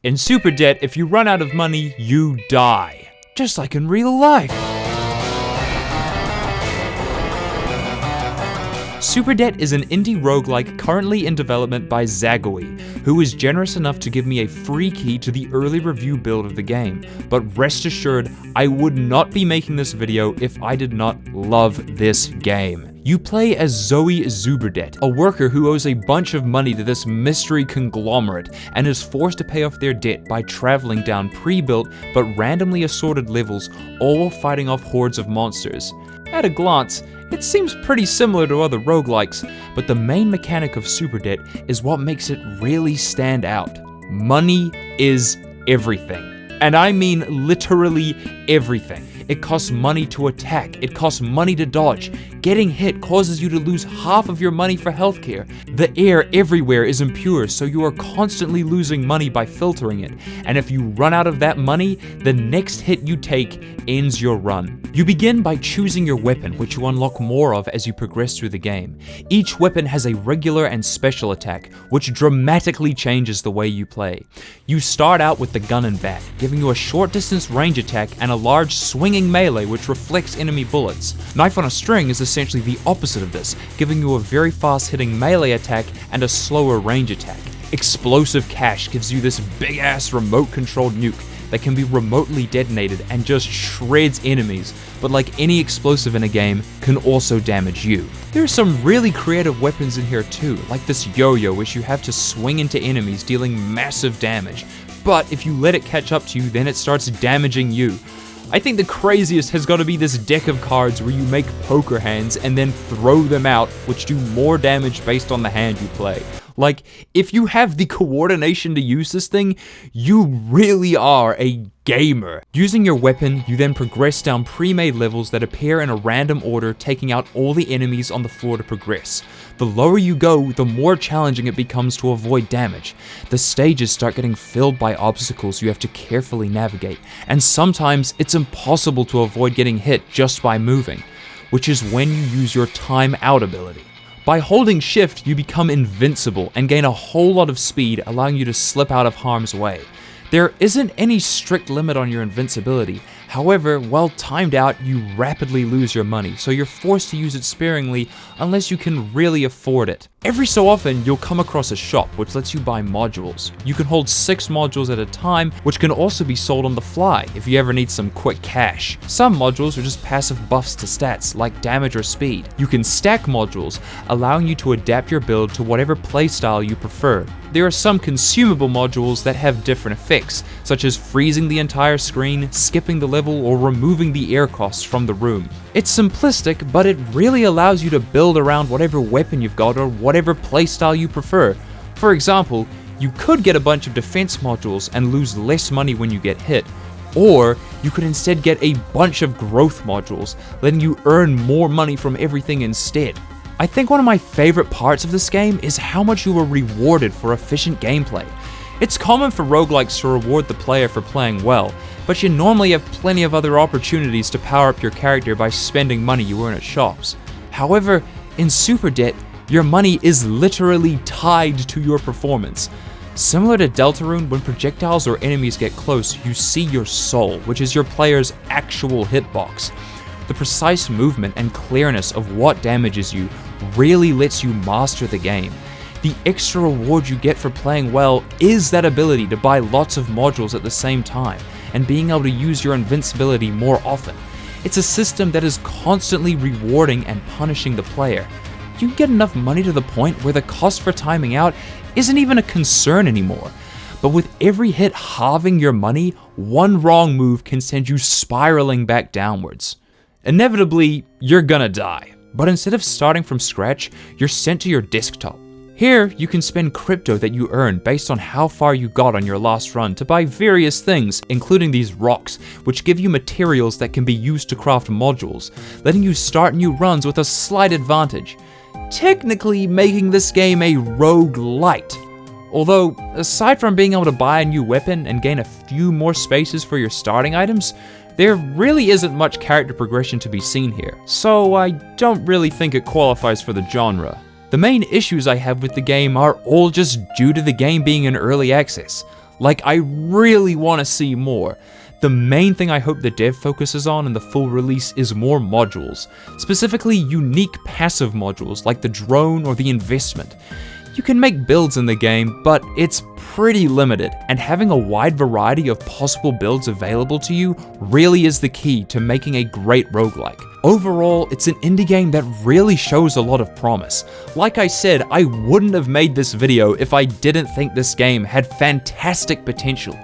In Super Debt, if you run out of money, you die. Just like in real life. Super Debt is an indie roguelike currently in development by Zagoi, who was generous enough to give me a free key to the early review build of the game, but rest assured, I would not be making this video if I did not love this game. You play as Zoe Zuberdet, a worker who owes a bunch of money to this mystery conglomerate and is forced to pay off their debt by traveling down pre-built but randomly assorted levels, all while fighting off hordes of monsters. At a glance, it seems pretty similar to other roguelikes, but the main mechanic of Super Debt is what makes it really stand out. Money is everything. And I mean literally everything. It costs money to attack, it costs money to dodge. Getting hit causes you to lose half of your money for healthcare. The air everywhere is impure, so you are constantly losing money by filtering it. And if you run out of that money, the next hit you take ends your run. You begin by choosing your weapon, which you unlock more of as you progress through the game. Each weapon has a regular and special attack, which dramatically changes the way you play. You start out with the gun and bat, giving you a short distance range attack and a large swinging melee which reflects enemy bullets. Knife on a String is essentially the opposite of this, giving you a very fast hitting melee attack and a slower range attack. Explosive Cash gives you this big ass remote controlled nuke that can be remotely detonated and just shreds enemies, but like any explosive in a game, can also damage you. There are some really creative weapons in here too, like this yo-yo which you have to swing into enemies dealing massive damage, but if you let it catch up to you, then it starts damaging you. I think the craziest has got to be this deck of cards where you make poker hands and then throw them out, which do more damage based on the hand you play. Like, if you have the coordination to use this thing, you really are a gamer. Using your weapon, you then progress down pre-made levels that appear in a random order, taking out all the enemies on the floor to progress. The lower you go, the more challenging it becomes to avoid damage. The stages start getting filled by obstacles you have to carefully navigate, and sometimes it's impossible to avoid getting hit just by moving, which is when you use your time out ability. By holding shift, you become invincible and gain a whole lot of speed, allowing you to slip out of harm's way. There isn't any strict limit on your invincibility, however, while timed out, you rapidly lose your money, so you're forced to use it sparingly unless you can really afford it. Every so often, you'll come across a shop which lets you buy modules. You can hold 6 modules at a time, which can also be sold on the fly if you ever need some quick cash. Some modules are just passive buffs to stats, like damage or speed. You can stack modules, allowing you to adapt your build to whatever playstyle you prefer. There are some consumable modules that have different effects, such as freezing the entire screen, skipping the level, or removing the air costs from the room. It's simplistic, but it really allows you to build around whatever weapon you've got or whatever playstyle you prefer. For example, you could get a bunch of defense modules and lose less money when you get hit, or you could instead get a bunch of growth modules, letting you earn more money from everything instead. I think one of my favorite parts of this game is how much you are rewarded for efficient gameplay. It's common for roguelikes to reward the player for playing well, but you normally have plenty of other opportunities to power up your character by spending money you earn at shops. However, in Super Debt, your money is literally tied to your performance. Similar to Deltarune, when projectiles or enemies get close, you see your soul, which is your player's actual hitbox. The precise movement and clearness of what damages you really lets you master the game. The extra reward you get for playing well is that ability to buy lots of modules at the same time, and being able to use your invincibility more often. It's a system that is constantly rewarding and punishing the player. You can get enough money to the point where the cost for timing out isn't even a concern anymore. But with every hit halving your money, one wrong move can send you spiraling back downwards. Inevitably, you're gonna die, but instead of starting from scratch, you're sent to your desktop. Here, you can spend crypto that you earn based on how far you got on your last run to buy various things, including these rocks, which give you materials that can be used to craft modules, letting you start new runs with a slight advantage, technically making this game a roguelite. Although, aside from being able to buy a new weapon and gain a few more spaces for your starting items, there really isn't much character progression to be seen here, so I don't really think it qualifies for the genre. The main issues I have with the game are all just due to the game being in early access. Like, I really want to see more. The main thing I hope the dev focuses on in the full release is more modules, specifically unique passive modules like the drone or the investment. You can make builds in the game, but it's pretty limited, and having a wide variety of possible builds available to you really is the key to making a great roguelike. Overall, it's an indie game that really shows a lot of promise. Like I said, I wouldn't have made this video if I didn't think this game had fantastic potential.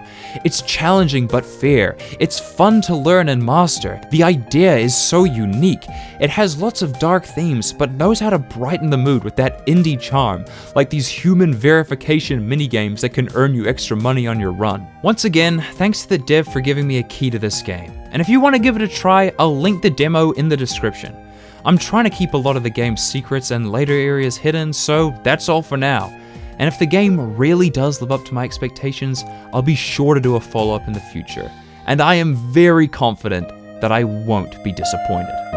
It's challenging but fair, it's fun to learn and master, the idea is so unique, it has lots of dark themes but knows how to brighten the mood with that indie charm, like these human verification minigames that can earn you extra money on your run. Once again, thanks to the dev for giving me a key to this game, and if you want to give it a try, I'll link the demo in the description. I'm trying to keep a lot of the game's secrets and later areas hidden, so that's all for now. And if the game really does live up to my expectations, I'll be sure to do a follow-up in the future. And I am very confident that I won't be disappointed.